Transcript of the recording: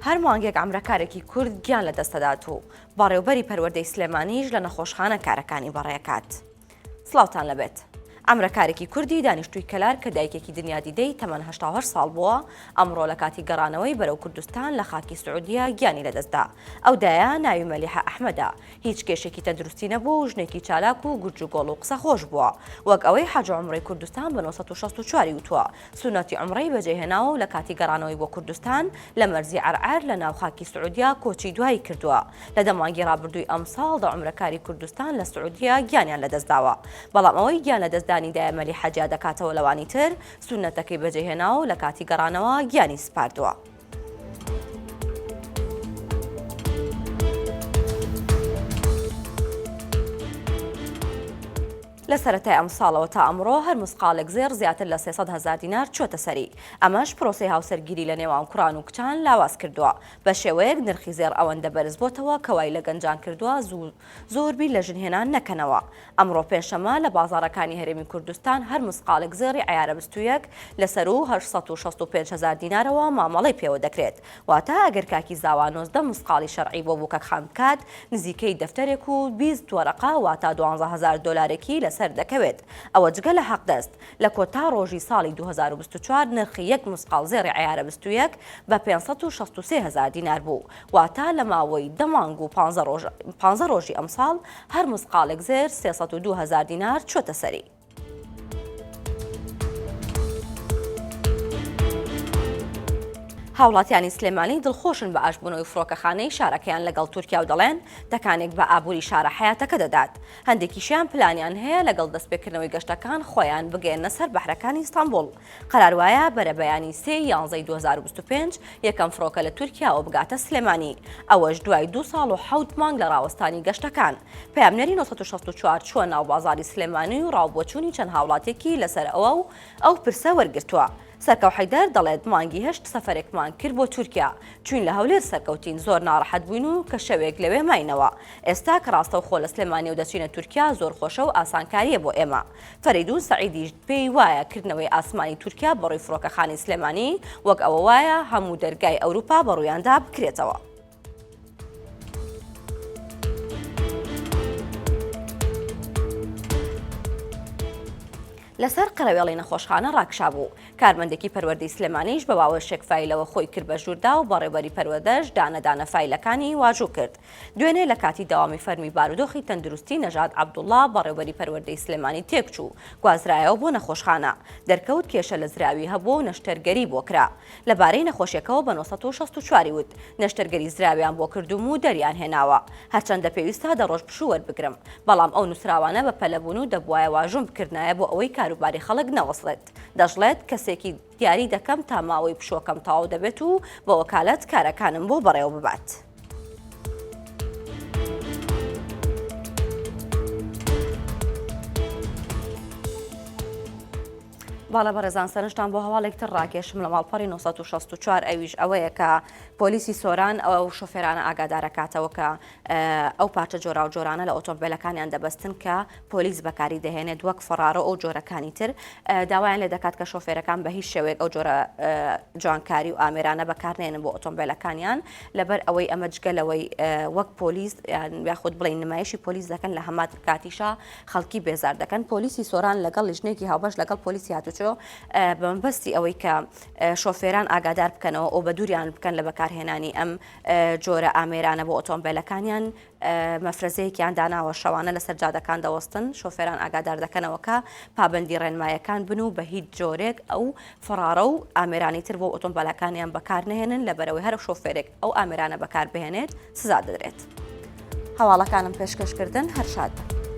هەر مانگێک ئەمریکارێکی کورد گیان لە دەستەدات و بەڕێوەبەری پەروەردەی سلێمانیش لە نەخۆشخانە کارەکانی بەڕێکات. سڵاوتان لەبێت. ئەمریکارێکی کوردی دانیشتووی کەلار کە دایکێکی دنیادیدەی تەمەن 88 ساڵ بووە ئەمڕۆ لە کاتی گەڕانەوەی بەرەو کوردستان لە خاکی سعودیە گیانی لەدەستدا. ئەو دایە ناوی مەلیحە ئەحمەدە، هیچ کێشێکی تەندروستی نەبوو و ژنێکی چالاک و گورج و گۆڵ و قسە خۆش بووە. وەک ئەوەی حەج و عومرەی کوردستان بە 1964 وتووە سونەتی عومرەی بەجێهێناوە و لە کاتی گەڕانەوەی بۆ کوردستان لە مەرزی عەرعەر لە ناو خاکی سعودیا کۆچی دوایی کردووە. لە دەمانگی ڕابردووی ئەم ساڵ دە عومرەکاری کوردستان لە سعودیا گیانیان لەدەستداوە. بەڵام ئەوەی گیان لەدەستدانی دایە مەلیحە جا دەکاتەوە لەوانی تر سونەتەکەی بەجێهێناوە و لە کاتی گەڕانەوە گیانی سپاردووە. لە سەرەتای ئەم ساڵەوە تا ئەمڕۆ هەر مسقالێک زێر زیاتر لە 300,000 دینار چۆتە سەری. ئەمەش پرۆسەی هاوسەرگیری لە نێوان کوڕان و کچان لاواز کردووە. بە شێوەیەک نرخی زێر ئەوەندە بەرز بۆتەوە کە وای لە گەنجان کردووە زۆربی لە ژنهێنان نەکەنەوە. ئەمڕۆ پێشەمە لە بازاڕەکانی هەرێمی کوردستان هەر مسقالێک زێری عیارە بستوویەک لەسەر و 865,000 دینارەوە مامەڵەی پێوە دەکرێت. واتە ئەگەر کاکی زاوا 19 مسقالی شەرعی بۆ بووکەکخان بکات نزیکەی دەفتەرێک و 20 وەرەقە واتە 12,000 دۆلارێکی لەسەر دەکەوێت. ئەوە جگە لە حەقدەست لە کۆتا ڕۆژی ساڵی 2024 نرخی یەک مسقال زێری عیارە بستوویەک بە 563,000 دینار بوو. واتە لە ماوەی 10 مانگ و 15 ڕۆژی ئەمساڵ هەر مسقالێک زێر 302,000 دینار چۆتە سەری. هاوڵاتیانی سلێمانی دڵخۆشن بە ئاشبوونەوەی فڕۆکەخانەی شارەکەیان لەگەڵ تورکیا و دەڵێن تەکانێک بە ئابووری شارە حیاتەکە دەدات. هەندێکیشیان پلانیان هەیە لەگەڵ دەستپێکردنەوەی گەشتەکان خۆیان بگەێنە سەر بەحرەکانی ئیستانبوڵ. قەرار وایە بەرە بەیانی 3/11/2025 یەکەم فڕۆکە لە تورکیاوە بگاتە سلێمانی. ئەوەش دوای 2 ساڵ و 7 مانگ لە ڕاوەستانی گەشتەکان. پەیامنەری 1964 چووە ناو بازاری سلێمانی و ڕاوبۆچوونی چەند هاوڵاتێکی لەسەر ئەو پرسە وەرگرتووە. سەرکەو حەیدەر دەڵێت مانگی هەشت سەفەرێکمان کرد بۆ تورکیا چوین لە هەولێر سەرکەوتین زۆر ناڕەحەت بووین و کە شەوێک لەوێ ماینەوە. ئێستا کە ڕاستە و خۆ لە سلێمانی و دەچینە تورکیا زۆر خۆشە و ئاسانکاریە بۆ ئێمە. فەریدون سەعیدیش پێی وایە کردنەوەی ئاسمانی تورکیا بەڕووی فڕۆکەخانی سلێمانی وەک ئەوە وایە هەموو دەرگای ئەوروپا بەڕوویاندا بکرێتەوە. لەسەر قەرەوێڵی نەخۆشخانە ڕاکشا بوو. کارمەندێکی پەروەردەی سلێمانیش بە باوەشێک فایلەوە خۆی کرد بە ژووردا و بەڕێوەبەری پەروەردەش دانەدانە فایلەکانی واژوو کرد. دوێنێ لە کاتی داوامی فەرمی بارودۆخی تەندروستی نەژاد عەبدوڵڵا بەڕێوەبەری پەروەردەی سلێمانی تێکچوو گوازرایەوە بۆ نەخۆشخانە. دەرکەوت کێشە لە زراوی هەبوو و نەشتەرگەری بۆ کرا. لەبارەی نەخۆشیەکەەوە بە 1964 وت نەشتەرگەری زراویان بۆ کردوم و دەریان هێناوە. هەرچەندە پێویستە دەڕۆژ پشوو وەربگرم. بەڵام ئەو نووسراوانە بە پەلەبوون و دەبوایە واژوم بکردنایە بۆ ئەوەی کاروباری خەڵک نەوەسڵێت. دەژڵێت کەسێکی دیاری دەکەم تا ماوەی پشۆکەم تەواو دەبێت و بە وەکالەت کارەکانم بۆ بەڕێوە ببات. باڵە بەڕێزان سەرنجتان بۆ هەواڵێکتر ڕاکێشم لە ماڵپەڕی 1964 ئەویش ئەوەیە کە پۆلیسی سۆران ئەو شۆفێرانە ئاگادارەکاتەوە کە ئەو پارچە جۆرا و جۆرانە لە ئۆتۆمبیلەکانیان دەبەستن کە پۆلیس بەکاری دەهێنێت وەک فەرارە ئەو جۆرەکانی تر. داوایان لێ دەکات کە شۆفێرەکان بە هیچ شێوەیەک ئەو جۆرە جوانکاری و ئامێرانە بەکارنێنن بۆ ئۆتۆمبیلەکانیان لەبەر ئەوەی ئەمە جگەلەوەی وەک پۆلیس یاخود بڵین نمایشی پۆلیس دەکەن لە هەمات کاتیشا خەڵکی بێزار دەکەن. پۆلیسی سۆران لەگەڵ لیژنێکی هاوبەش لەگەڵ پۆلیسی هاتوچۆ بەمبەستی ئەوەی کە شۆفێران ئاگادار بکەنەوە ئەو بە دووریان بکەن لە بەکارهێنانی ئەم جۆرە ئامێرانە بۆ ئۆتۆمبیلەکانیان مەفرەزەیەکیان داناوە شەوانە لەسەر جادەکان دەوەستن. شۆفێران ئاگادار دەکەنەوە کە پابەندی ڕێنمایەکان بن و بە هیچ جۆرێک ئەو فەرارە و ئامێرانی تر بۆ ئۆتۆمبیلەکانیان بەکار نهێنن لەبەرەوەی هەر شۆفێرێک ئەو ئامێرانە بەکار بهێنێت سزا دەدرێت. هەواڵەکانم پێشکەشکردن هەر شاد بن.